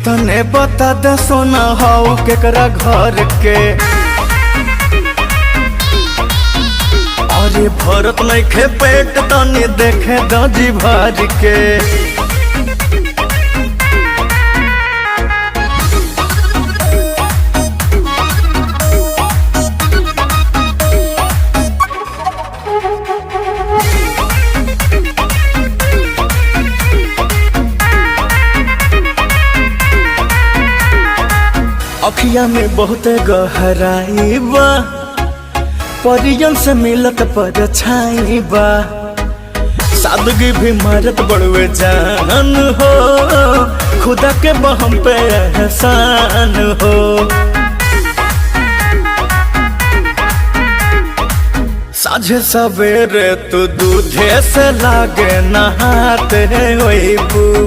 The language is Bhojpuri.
तने बता दे सोना हाउ केकरा घर के। अरे भरत नहीं खे पेट तनी देखे दजी भर के। अखिया में बहुत गहराई बा, परियन से मिलत पर छाई बा। सादगी भी मारत बड़वे जान हो, खुदा के बहम पे एहसान हो। साझे सवेरे तू दूधे से लागे नहाते होइबू।